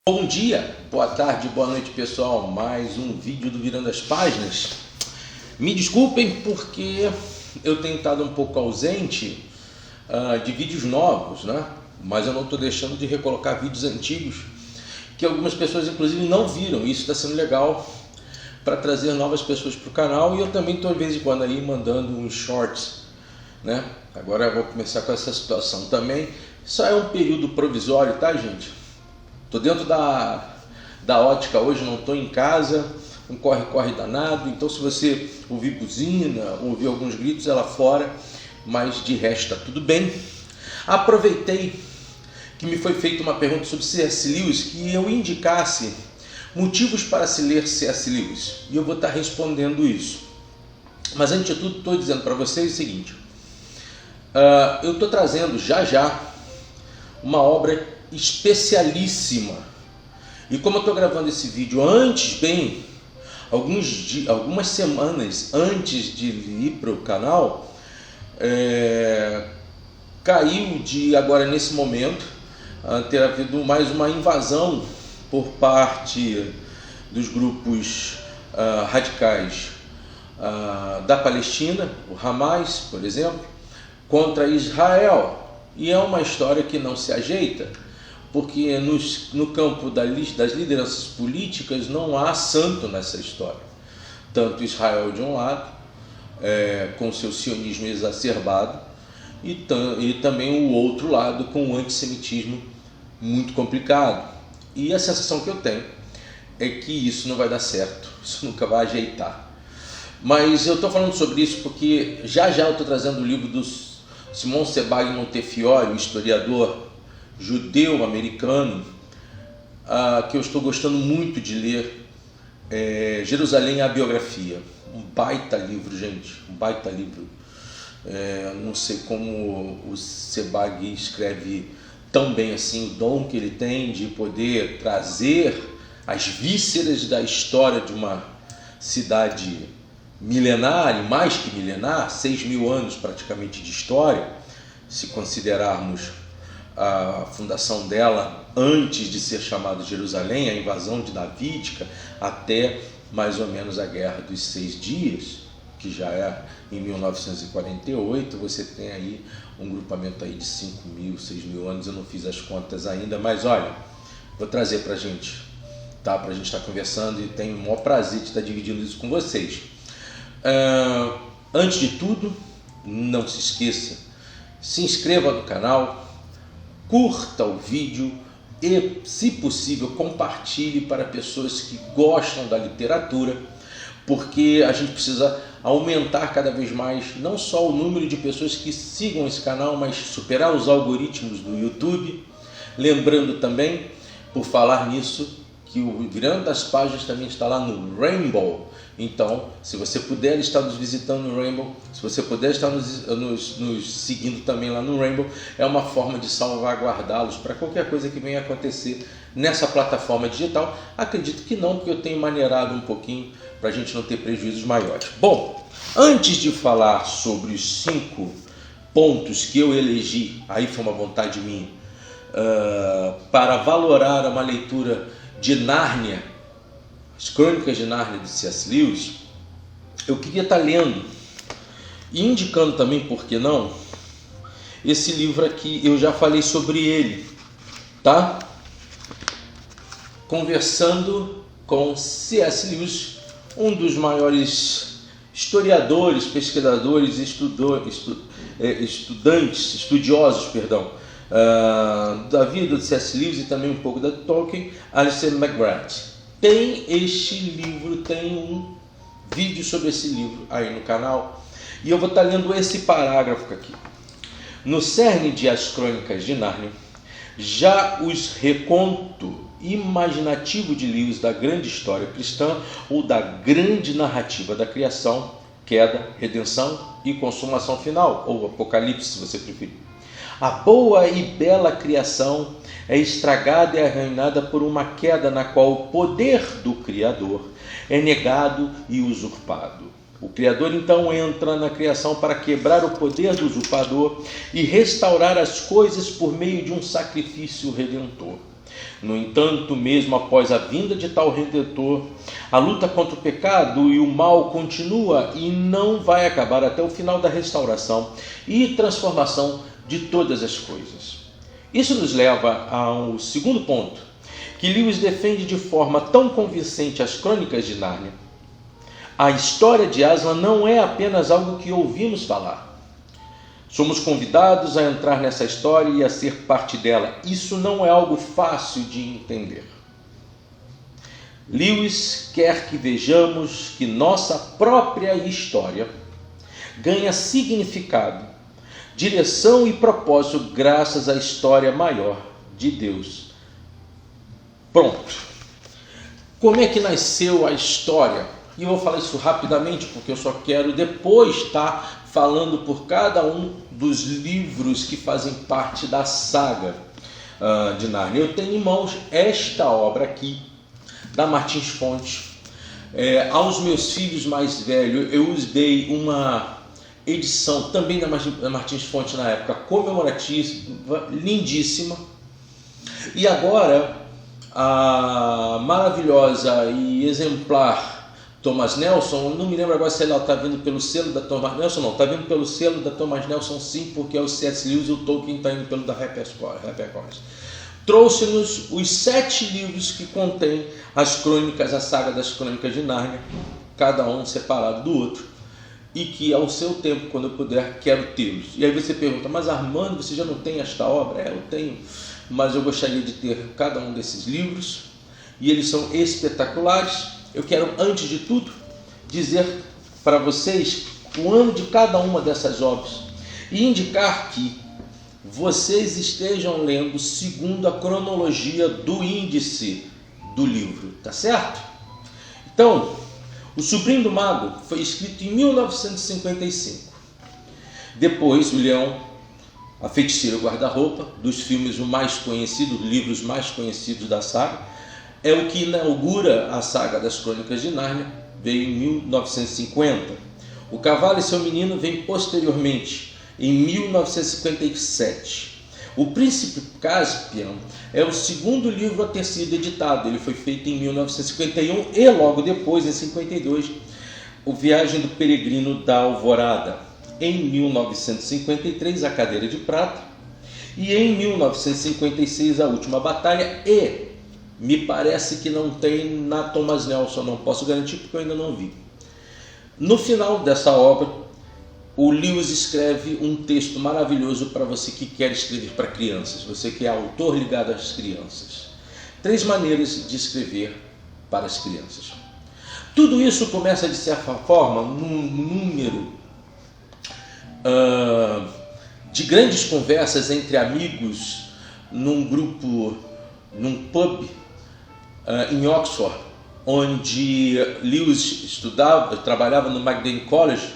Bom dia, boa tarde, boa noite pessoal, mais um vídeo do Virando as Páginas. Me desculpem porque eu tenho estado um pouco ausente de vídeos novos, né? Mas eu não estou deixando de recolocar vídeos antigos que algumas pessoas inclusive não viram. Isso está sendo legal para trazer novas pessoas para o canal, e eu também estou de vez em quando aí mandando uns shorts, né? Agora eu vou começar com essa situação também. Só é um período provisório, tá, gente? Estou dentro da ótica hoje, não estou em casa, um corre-corre danado. Então, se você ouvir buzina, ouvir alguns gritos, é lá fora, mas de resto está tudo bem. Aproveitei que me foi feita uma pergunta sobre C.S. Lewis, que eu indicasse motivos para se ler C.S. Lewis, e eu vou estar respondendo isso. Mas antes de tudo, estou dizendo para vocês o seguinte: eu estou trazendo já uma obra especialíssima, e como eu estou gravando esse vídeo algumas semanas antes de ir para o canal, caiu de agora nesse momento ter havido mais uma invasão por parte dos grupos radicais da Palestina, o Hamas, por exemplo, contra Israel. E é uma história que não se ajeita, porque no campo das lideranças políticas não há santo nessa história. Tanto Israel de um lado, com seu sionismo exacerbado, e também o outro lado com o antissemitismo muito complicado. E a sensação que eu tenho é que isso não vai dar certo, isso nunca vai ajeitar. Mas eu estou falando sobre isso porque já eu estou trazendo o livro do Simon Sebag Montefiore, o historiador judeu-americano, que eu estou gostando muito de ler, Jerusalém, a Biografia. Um baita livro, gente, um baita livro. Não sei como o Sebag escreve tão bem assim, o dom que ele tem de poder trazer as vísceras da história de uma cidade milenar, e mais que milenar, 6.000 anos praticamente de história, se considerarmos a fundação dela antes de ser chamada Jerusalém, a invasão de Davídica, até mais ou menos a Guerra dos 6 Dias, que já é em 1948, você tem aí um grupamento aí de 5.000, 6.000 anos, eu não fiz as contas ainda, mas olha, vou trazer para a gente, tá? Para a gente estar conversando, e tenho o maior prazer de estar dividindo isso com vocês. Antes de tudo, não se esqueça, se inscreva no canal, curta o vídeo e, se possível, compartilhe para pessoas que gostam da literatura, porque a gente precisa aumentar cada vez mais não só o número de pessoas que sigam esse canal, mas superar os algoritmos do YouTube. Lembrando também, por falar nisso, que o Virando as Páginas também está lá no Rainbow. Então, se você puder estar nos visitando no Rainbow, se você puder estar nos seguindo também lá no Rainbow, é uma forma de salvaguardá-los para qualquer coisa que venha acontecer nessa plataforma digital. Acredito que não, porque eu tenho maneirado um pouquinho para a gente não ter prejuízos maiores. Bom, antes de falar sobre os 5 pontos que eu elegi, aí foi uma vontade minha, para valorar uma leitura de Nárnia, as Crônicas de Nárnia de C.S. Lewis, eu queria estar lendo e indicando também, por que não, esse livro aqui. Eu já falei sobre ele, tá? Conversando com C.S. Lewis, um dos maiores historiadores, pesquisadores, estudiosos da vida de C.S. Lewis, e também um pouco da Tolkien, Alistair McGrath. Tem este livro, tem um vídeo sobre esse livro aí no canal, e eu vou estar lendo esse parágrafo aqui. No cerne de As Crônicas de Nárnia, já os reconto imaginativo de Lewis da grande história cristã, ou da grande narrativa da criação, queda, redenção e consumação final, ou apocalipse, se você preferir. A boa e bela criação é estragada e arruinada por uma queda na qual o poder do Criador é negado e usurpado. O Criador então entra na criação para quebrar o poder do usurpador e restaurar as coisas por meio de um sacrifício redentor. No entanto, mesmo após a vinda de tal Redentor, a luta contra o pecado e o mal continua e não vai acabar até o final da restauração e transformação de todas as coisas. Isso nos leva ao segundo ponto, que Lewis defende de forma tão convincente as Crônicas de Nárnia. A história de Aslan não é apenas algo que ouvimos falar. Somos convidados a entrar nessa história e a ser parte dela. Isso não é algo fácil de entender. Lewis quer que vejamos que nossa própria história ganha significado, direção e propósito graças à história maior de Deus. Pronto. Como é que nasceu a história? E eu vou falar isso rapidamente, porque eu só quero depois estar falando por cada um dos livros que fazem parte da saga de Nárnia. Eu tenho em mãos esta obra aqui, da Martins Fontes. Aos meus filhos mais velhos, eu usei uma edição também da Martins Fontes na época, comemorativa, lindíssima. E agora, a maravilhosa e exemplar Thomas Nelson, não me lembro agora se ela está vindo pelo selo da Thomas Nelson, não, está vindo pelo selo da Thomas Nelson sim, porque é o C.S. Lewis e o Tolkien está indo pelo da HarperCollins. Trouxe-nos os 7 livros que contêm as crônicas, a saga das Crônicas de Nárnia, cada um separado do outro, e que ao seu tempo, quando eu puder, quero tê-los. E aí você pergunta, mas Armando, você já não tem esta obra? Eu tenho, mas eu gostaria de ter cada um desses livros, e eles são espetaculares. Eu quero, antes de tudo, dizer para vocês o ano de cada uma dessas obras e indicar que vocês estejam lendo segundo a cronologia do índice do livro, tá certo? Então, O Sobrinho do Mago foi escrito em 1955. Depois, O Leão, A Feiticeira e o Guarda-Roupa, dos filmes mais conhecidos, livros mais conhecidos da saga, é o que inaugura a saga das Crônicas de Nárnia, veio em 1950. O Cavalo e Seu Menino vem posteriormente, em 1957. O Príncipe Caspian é o segundo livro a ter sido editado. Ele foi feito em 1951 e logo depois, em 52, O Viagem do Peregrino da Alvorada. Em 1953, A Cadeira de Prata. E em 1956, A Última Batalha. E me parece que não tem na Thomas Nelson, não posso garantir porque eu ainda não vi. No final dessa obra, o Lewis escreve um texto maravilhoso para você que quer escrever para crianças, você que é autor ligado às crianças. 3 maneiras de escrever para as crianças. Tudo isso começa de certa forma num número de grandes conversas entre amigos num grupo, num pub em Oxford, onde Lewis trabalhava no Magdalen College,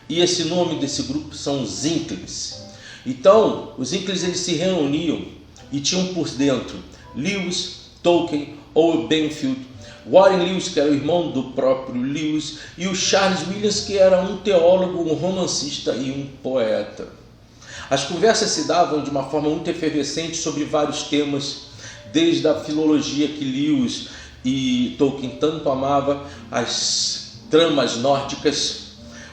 e esse nome desse grupo são os Inklings. Então, os Inklings eles se reuniam e tinham por dentro Lewis, Tolkien, Owen Benfield, Warren Lewis, que era o irmão do próprio Lewis, e o Charles Williams, que era um teólogo, um romancista e um poeta. As conversas se davam de uma forma muito efervescente sobre vários temas, desde a filologia que Lewis e Tolkien tanto amava, as tramas nórdicas,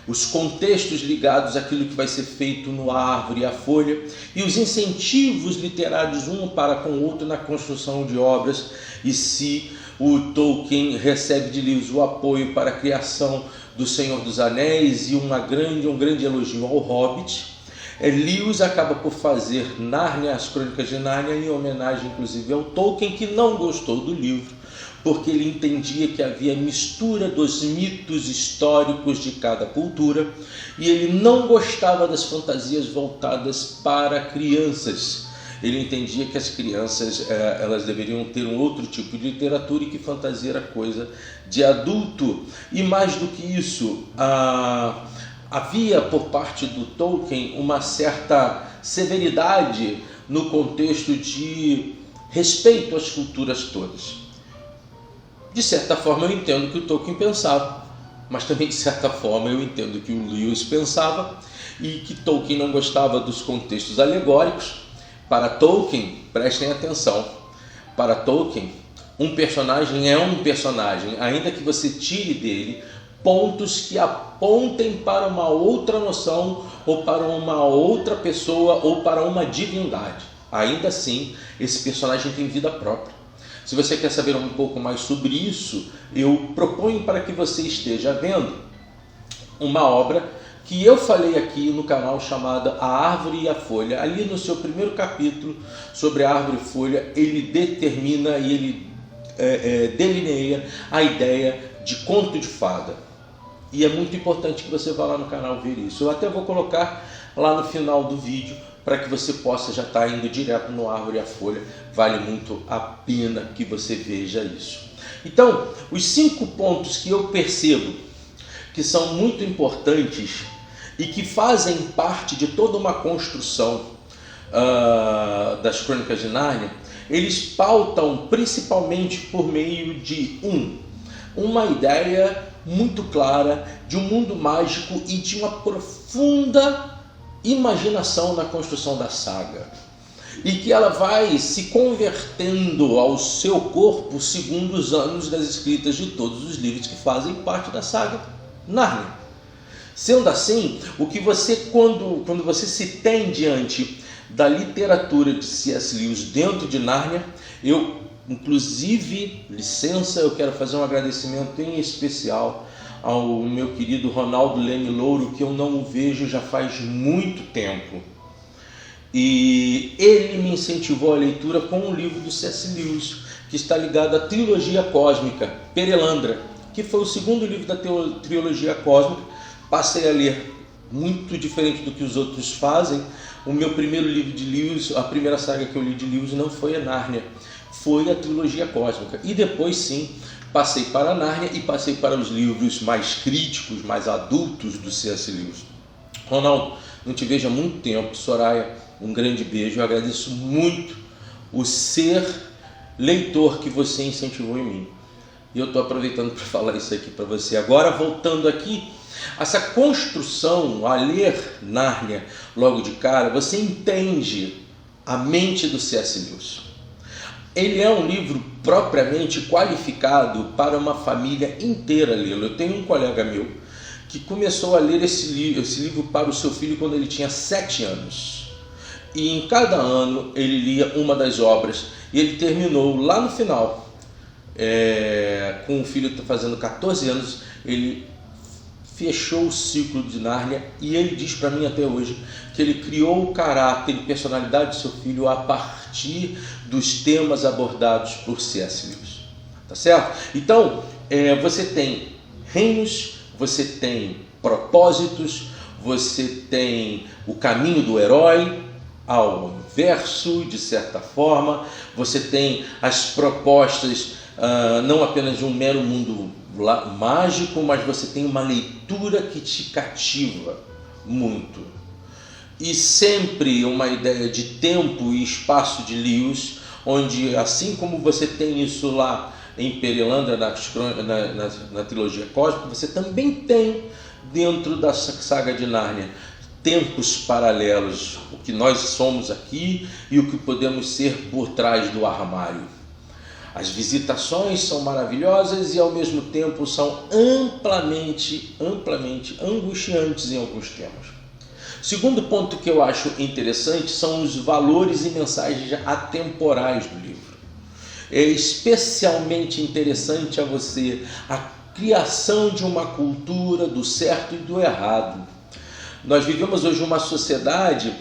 os contextos ligados àquilo que vai ser feito no A Árvore e a Folha, e os incentivos literários um para com o outro na construção de obras, e se o Tolkien recebe de Lewis o apoio para a criação do Senhor dos Anéis e um grande elogio ao Hobbit, Lewis acaba por fazer Nárnia, as Crônicas de Nárnia, em homenagem inclusive ao Tolkien, que não gostou do livro, porque ele entendia que havia mistura dos mitos históricos de cada cultura, e ele não gostava das fantasias voltadas para crianças. Ele entendia que as crianças elas deveriam ter um outro tipo de literatura e que fantasia era coisa de adulto. E mais do que isso, havia por parte do Tolkien uma certa severidade no contexto de respeito às culturas todas. De certa forma eu entendo que o Tolkien pensava, mas também de certa forma eu entendo que o Lewis pensava, e que Tolkien não gostava dos contextos alegóricos. Para Tolkien, prestem atenção, para Tolkien, um personagem é um personagem, ainda que você tire dele pontos que apontem para uma outra noção, ou para uma outra pessoa, ou para uma divindade. Ainda assim, esse personagem tem vida própria. Se você quer saber um pouco mais sobre isso, eu proponho para que você esteja vendo uma obra que eu falei aqui no canal chamada A Árvore e a Folha. Ali no seu primeiro capítulo sobre a árvore e folha, ele determina e ele delineia a ideia de conto de fada. E é muito importante que você vá lá no canal ver isso. Eu até vou colocar lá no final do vídeo para que você possa já estar indo direto no Árvore e a Folha. Vale muito a pena que você veja isso. Então, os 5 pontos que eu percebo que são muito importantes e que fazem parte de toda uma construção das Crônicas de Nárnia, eles pautam principalmente por meio de uma ideia muito clara de um mundo mágico e de uma profunda imaginação na construção da saga, e que ela vai se convertendo ao seu corpo segundo os anos das escritas de todos os livros que fazem parte da saga Nárnia. Sendo assim, o que você, quando você se tem diante da literatura de C.S. Lewis dentro de Nárnia, eu, inclusive, licença, eu quero fazer um agradecimento em especial ao meu querido Ronaldo Leme Louro, que eu não o vejo já faz muito tempo. E ele me incentivou a leitura com um livro do C.S. Lewis, que está ligado à trilogia cósmica, Perelandra, que foi o segundo livro da trilogia cósmica. Passei a ler muito diferente do que os outros fazem. O meu primeiro livro de Lewis, a primeira saga que eu li de Lewis não foi a Nárnia, foi a trilogia cósmica. E depois sim, passei para a Nárnia e passei para os livros mais críticos, mais adultos do C.S. Lewis. Ronaldo, não te vejo há muito tempo. Soraya, um grande beijo. Eu agradeço muito o ser leitor que você incentivou em mim. E eu estou aproveitando para falar isso aqui para você. Agora, voltando aqui, essa construção, a ler Nárnia logo de cara, você entende a mente do C.S. Lewis. Ele é um livro propriamente qualificado para uma família inteira lê-lo. Eu tenho um colega meu que começou a ler esse livro para o seu filho quando ele tinha 7 anos. E em cada ano ele lia uma das obras. E ele terminou lá no final, com o filho fazendo 14 anos, ele fechou o ciclo de Nárnia, e ele diz para mim até hoje que ele criou o caráter e personalidade do seu filho a partir dos temas abordados por C.S. Lewis. Tá certo? Então, você tem reinos, você tem propósitos, você tem o caminho do herói ao inverso, de certa forma, você tem as propostas não apenas de um mero mundo mágico, mas você tem uma leitura que te cativa muito. E sempre uma ideia de tempo e espaço de Lewis, onde, assim como você tem isso lá em Perelandra, na trilogia cósmica, você também tem dentro da saga de Nárnia tempos paralelos, o que nós somos aqui e o que podemos ser por trás do armário. As visitações são maravilhosas e ao mesmo tempo são amplamente angustiantes em alguns temas. Segundo ponto que eu acho interessante são os valores e mensagens atemporais do livro. É especialmente interessante a você a criação de uma cultura do certo e do errado. Nós vivemos hoje uma sociedade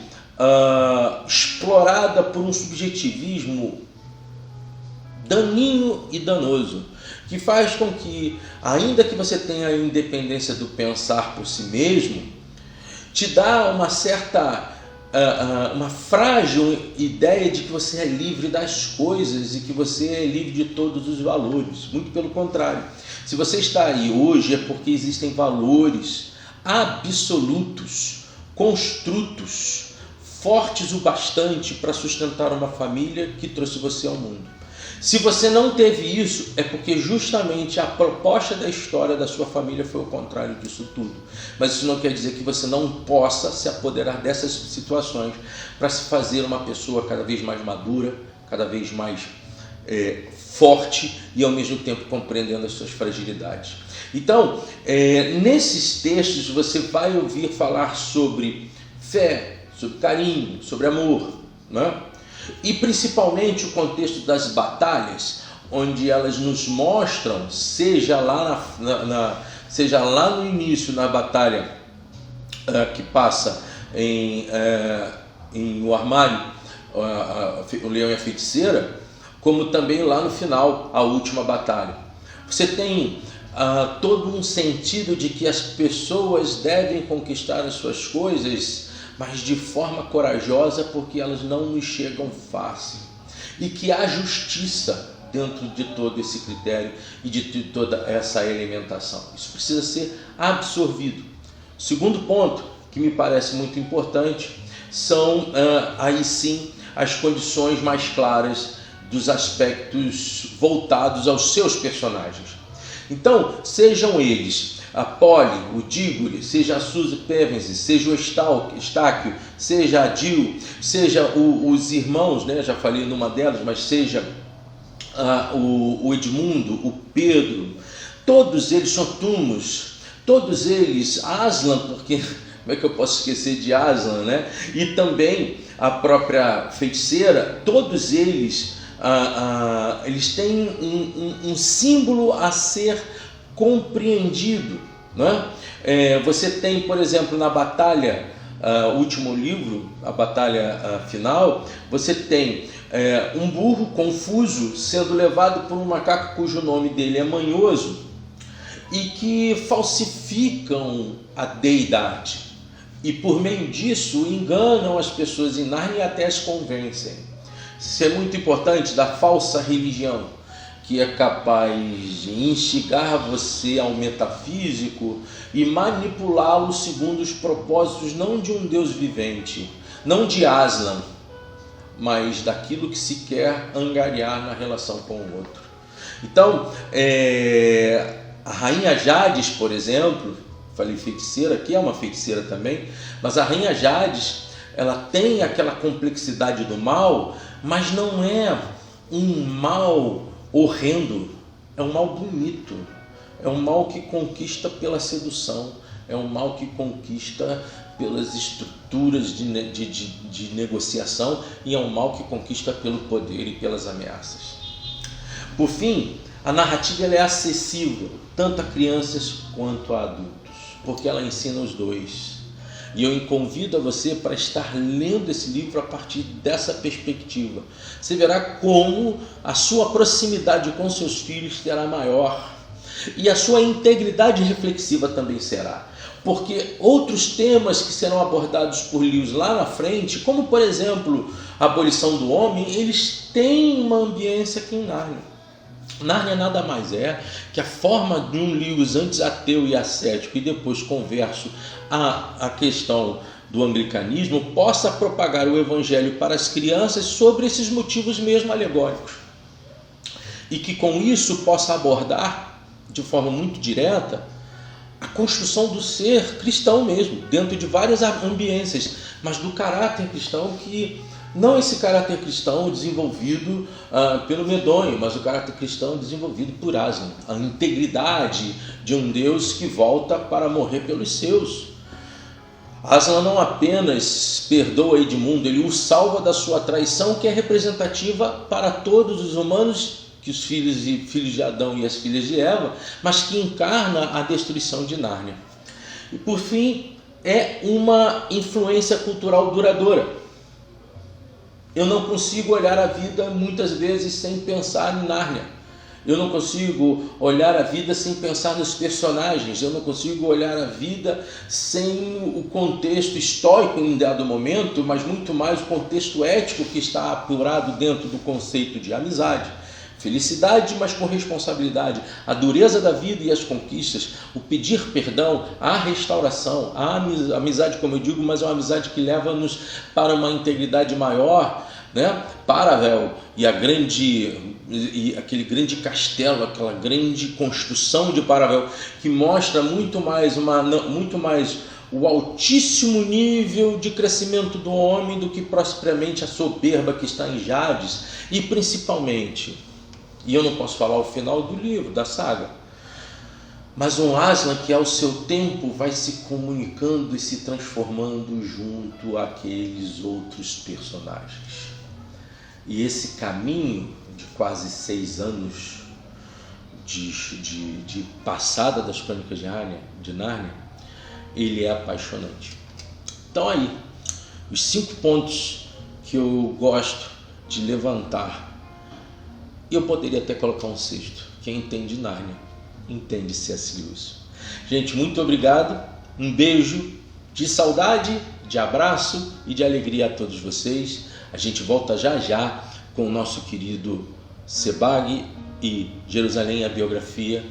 explorada por um subjetivismo daninho e danoso, que faz com que, ainda que você tenha a independência do pensar por si mesmo, te dá uma certa, uma frágil ideia de que você é livre das coisas e que você é livre de todos os valores. Muito pelo contrário. Se você está aí hoje é porque existem valores absolutos, construtos, fortes o bastante para sustentar uma família que trouxe você ao mundo. Se você não teve isso, é porque justamente a proposta da história da sua família foi o contrário disso tudo. Mas isso não quer dizer que você não possa se apoderar dessas situações para se fazer uma pessoa cada vez mais madura, cada vez mais forte e ao mesmo tempo compreendendo as suas fragilidades. Então, nesses textos você vai ouvir falar sobre fé, sobre carinho, sobre amor, né? E principalmente o contexto das batalhas, onde elas nos mostram, seja lá no início, na batalha que passa em O Armário, o Leão e a Feiticeira, como também lá no final, a última batalha. Você tem todo um sentido de que as pessoas devem conquistar as suas coisas, mas de forma corajosa, porque elas não nos chegam fácil. E que há justiça dentro de todo esse critério e de toda essa elementação. Isso precisa ser absorvido. O segundo ponto, que me parece muito importante, são aí sim as condições mais claras dos aspectos voltados aos seus personagens. Então, sejam eles a Polly, o Diggory, seja a Suzy Pevensey, seja o Estáquio, seja a Jill, seja os irmãos, né? Já falei numa delas, mas seja o Edmundo, o Pedro, todos eles são Túmulos, todos eles, Aslan, porque como é que eu posso esquecer de Aslan, né? E também a própria feiticeira, todos eles, eles têm um símbolo a ser compreendido, né? Você tem, por exemplo, na batalha, o último livro, a batalha final, você tem um burro confuso sendo levado por um macaco cujo nome dele é Manhoso e que falsificam a deidade e por meio disso enganam as pessoas em Nárnia e até as convencem. Isso é muito importante, da falsa religião, que é capaz de instigar você ao metafísico e manipulá-lo segundo os propósitos não de um Deus vivente, não de Aslan, mas daquilo que se quer angariar na relação com o outro. Então, a Rainha Jades, por exemplo, falei feiticeira, que é uma feiticeira também, mas a Rainha Jades, ela tem aquela complexidade do mal, mas não é um mal horrendo, é um mal bonito, é um mal que conquista pela sedução, é um mal que conquista pelas estruturas de negociação e é um mal que conquista pelo poder e pelas ameaças. Por fim, a narrativa ela é acessível tanto a crianças quanto a adultos, porque ela ensina os dois. E eu convido a você para estar lendo esse livro a partir dessa perspectiva. Você verá como a sua proximidade com seus filhos será maior e a sua integridade reflexiva também será. Porque outros temas que serão abordados por Lewis lá na frente, como por exemplo a abolição do homem, eles têm uma ambiência aqui em Nárnia. Nárnia nada mais é que a forma de um Lewis antes ateu e ascético e depois converso a questão do anglicanismo possa propagar o evangelho para as crianças sobre esses motivos mesmo alegóricos. E que com isso possa abordar de forma muito direta a construção do ser cristão mesmo, dentro de várias ambiências, mas do caráter cristão que não esse caráter cristão desenvolvido pelo medonho, mas o caráter cristão desenvolvido por Aslan, a integridade de um Deus que volta para morrer pelos seus. Aslan não apenas perdoa Edmundo, ele o salva da sua traição, que é representativa para todos os humanos, que os filhos de Adão e as filhas de Eva, mas que encarna a destruição de Nárnia. E por fim, é uma influência cultural duradoura. Eu não consigo olhar a vida muitas vezes sem pensar em Nárnia. Eu não consigo olhar a vida sem pensar nos personagens. Eu não consigo olhar a vida sem o contexto histórico em dado momento, mas muito mais o contexto ético que está apurado dentro do conceito de amizade. Felicidade, mas com responsabilidade, a dureza da vida e as conquistas, o pedir perdão, a restauração, a amizade, como eu digo, mas é uma amizade que leva-nos para uma integridade maior, né? Paravel e aquele grande castelo, aquela grande construção de Paravel, que mostra muito mais o altíssimo nível de crescimento do homem do que propriamente a soberba que está em Jades, e principalmente E eu não posso falar o final do livro, da saga. Mas um Aslan que ao seu tempo vai se comunicando e se transformando junto àqueles outros personagens. E esse caminho de quase 6 anos de passada das Crônicas de Nárnia, ele é apaixonante. Então aí, os 5 pontos que eu gosto de levantar. E eu poderia até colocar um 6º. Quem entende Nárnia, entende C.S. Lewis. Gente, muito obrigado. Um beijo de saudade, de abraço e de alegria a todos vocês. A gente volta já já com o nosso querido Sebag e Jerusalém, a biografia.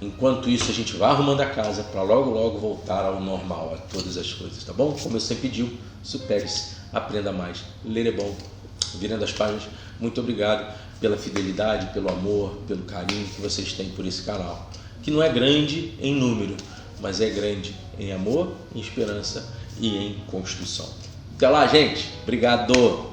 Enquanto isso, a gente vai arrumando a casa para logo voltar ao normal, a todas as coisas, tá bom? Como eu sempre digo, supere-se, aprenda mais. Ler é bom. Virando as páginas, muito obrigado pela fidelidade, pelo amor, pelo carinho que vocês têm por esse canal, que não é grande em número, mas é grande em amor, em esperança e em construção. Até lá, gente. Obrigado.